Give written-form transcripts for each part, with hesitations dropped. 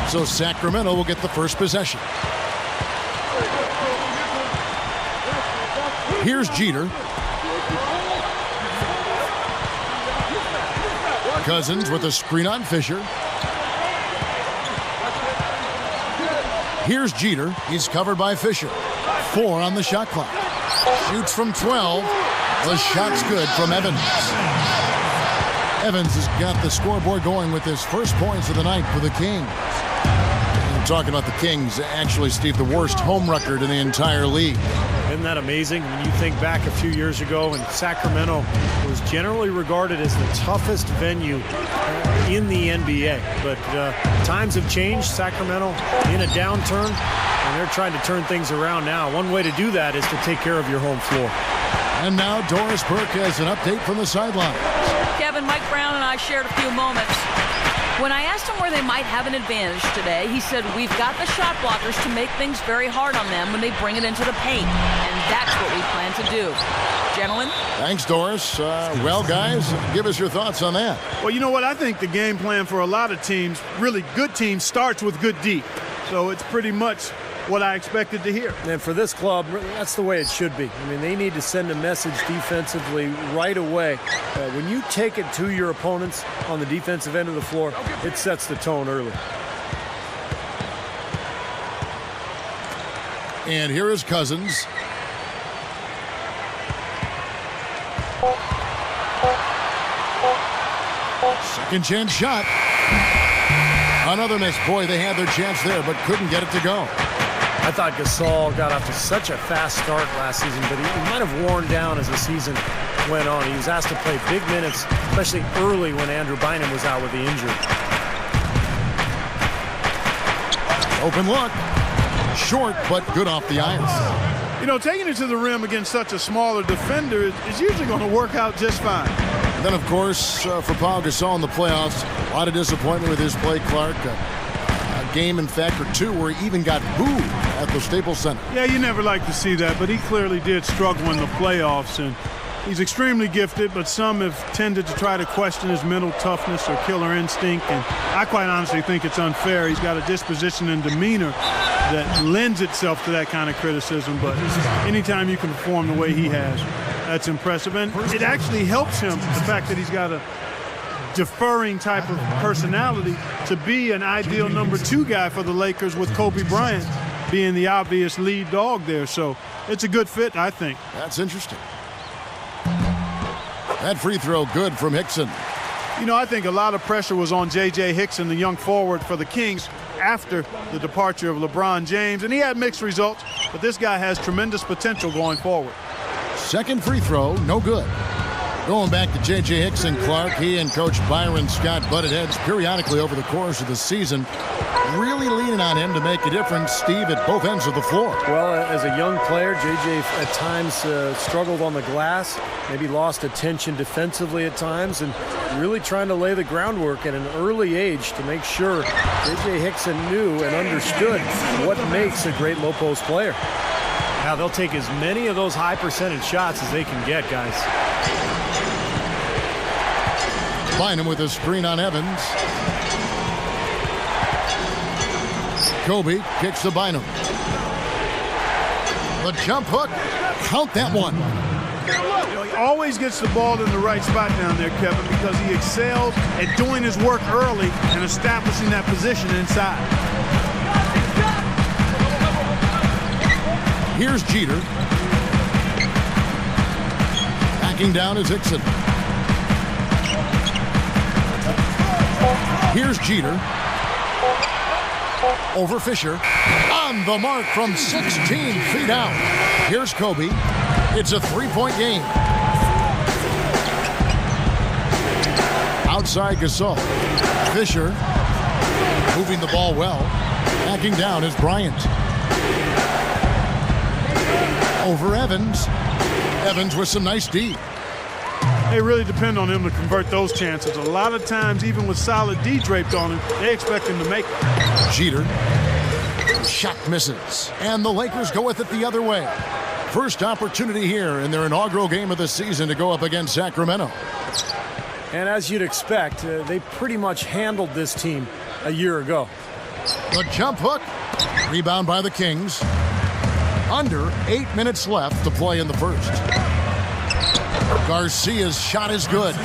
So Sacramento will get the first possession. Here's Jeter. Cousins with a screen on Fisher. Here's Jeter. He's covered by Fisher. 4 on the shot clock. Shoots from 12. The shot's good from Evans. Evans has got the scoreboard going with his first points of the night for the Kings. And talking about the Kings, actually, Steve, the worst home record in the entire league. Isn't that amazing? When you think back a few years ago, and Sacramento was generally regarded as the toughest venue in the NBA. But times have changed. Sacramento in a downturn, and they're trying to turn things around now. One way to do that is to take care of your home floor. And now Doris Burke has an update from the sideline. Kevin, Mike Brown and I shared a few moments. When I asked him where they might have an advantage today, he said, we've got the shot blockers to make things very hard on them when they bring it into the paint. And that's what we plan to do. Gentlemen? Thanks, Doris. Well, guys, give us your thoughts on that. Well, you know what? I think the game plan for a lot of teams, really good teams, starts with good D. So it's pretty much what I expected to hear. And for this club, that's the way it should be. I mean, they need to send a message defensively right away. When you take it to your opponents on the defensive end of the floor, it sets the tone early. And here is Cousins. Second chance shot. Another miss. Boy, they had their chance there, but couldn't get it to go. I thought Gasol got off to such a fast start last season, but he might have worn down as the season went on. He was asked to play big minutes, especially early when Andrew Bynum was out with the injury. Open look. Short, but good off the ice. You know, taking it to the rim against such a smaller defender is usually going to work out just fine. And then, of course, for Paul Gasol in the playoffs, a lot of disappointment with his play, Clark. A game, in fact, or two where he even got booed at the Staples Center. Yeah, you never like to see that, but he clearly did struggle in the playoffs. And he's extremely gifted, but some have tended to try to question his mental toughness or killer instinct. And I quite honestly think it's unfair. He's got a disposition and demeanor that lends itself to that kind of criticism. But anytime you can perform the way he has, that's impressive. And it actually helps him, the fact that he's got a deferring type of personality, to be an ideal number 2 guy for the Lakers, with Kobe Bryant being the obvious lead dog there. So it's a good fit, I think. That's interesting. That free throw good from Hickson. You know, I think a lot of pressure was on J.J. Hickson, the young forward for the Kings, after the departure of LeBron James. And he had mixed results, but this guy has tremendous potential going forward. Second free throw, no good. Going back to J.J. Hickson, Clark, he and Coach Byron Scott butted heads periodically over the course of the season, really leaning on him to make a difference, Steve, at both ends of the floor. Well, as a young player, J.J. at times struggled on the glass, maybe lost attention defensively at times, and really trying to lay the groundwork at an early age to make sure J.J. Hickson knew and understood what makes a great low-post player. Now, they'll take as many of those high-percentage shots as they can get, guys. Bynum with a screen on Evans. Kobe kicks to Bynum. The jump hook. Count that one. You know, he always gets the ball in the right spot down there, Kevin, because he excels at doing his work early and establishing that position inside. Here's Jeter. Backing down is Hickson. Here's Jeter. Over Fisher. On the mark from 16 feet out. Here's Kobe. It's a 3-point game. Outside Gasol. Fisher. Moving the ball well. Backing down is Bryant. Over Evans. Evans with some nice D. They really depend on him to convert those chances. A lot of times, even with solid D draped on him, they expect him to make it. Jeter. Shot misses. And the Lakers go with it the other way. First opportunity here in their inaugural game of the season to go up against Sacramento. And as you'd expect, they pretty much handled this team a year ago. The jump hook. Rebound by the Kings. Under 8 minutes left to play in the first. Garcia's shot is good.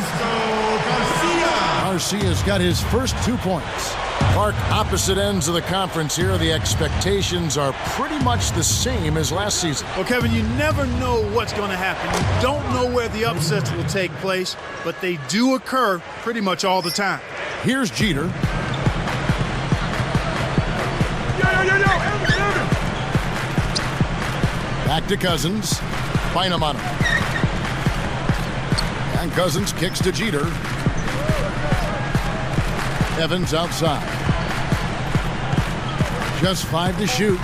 Garcia's got his first 2 points. Clark, opposite ends of the conference here. The expectations are pretty much the same as last season. Well, Kevin, you never know what's going to happen. You don't know where the upsets will take place, but they do occur pretty much all the time. Here's Jeter. Back to Cousins. Bynum on him. And Cousins kicks to Jeter. Evans outside. Just 5 to shoot.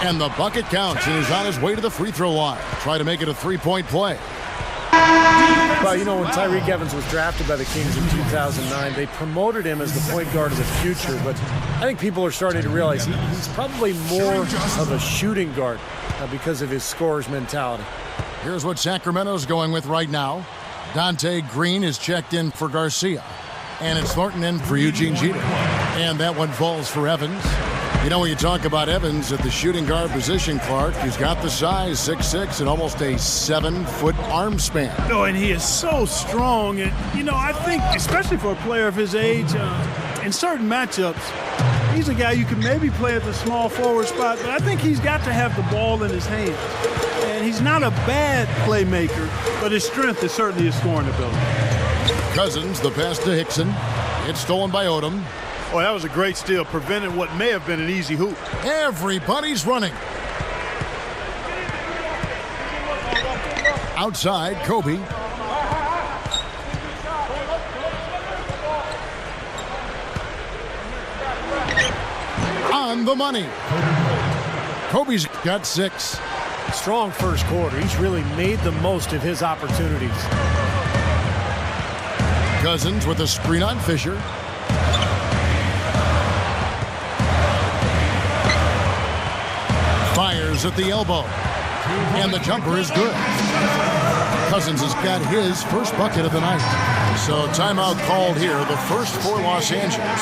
And the bucket counts, and he's on his way to the free throw line. Try to make it a 3-point play. Well, you know, when Tyreek Evans was drafted by the Kings in 2009, they promoted him as the point guard of the future. But I think people are starting to realize he's probably more of a shooting guard because of his scorer's mentality. Here's what Sacramento's going with right now. Dante Green is checked in for Garcia. And it's Thornton in for Eugene Jeter. And that one falls for Evans. You know, when you talk about Evans at the shooting guard position, Clark, he's got the size, 6'6", and almost a 7-foot arm span. Oh, and he is so strong. And, you know, I think, especially for a player of his age, in certain matchups, he's a guy you can maybe play at the small forward spot, but I think he's got to have the ball in his hands. And he's not a bad playmaker, but his strength is certainly his scoring ability. Cousins, the pass to Hickson. It's stolen by Odom. Oh, that was a great steal, preventing what may have been an easy hoop. Everybody's running. Outside, Kobe. On the money. Kobe's got 6. Strong first quarter. He's really made the most of his opportunities. Cousins with a screen on Fisher. Fires at the elbow. And the jumper is good. Cousins has got his first bucket of the night. So timeout called here, the first for Los Angeles.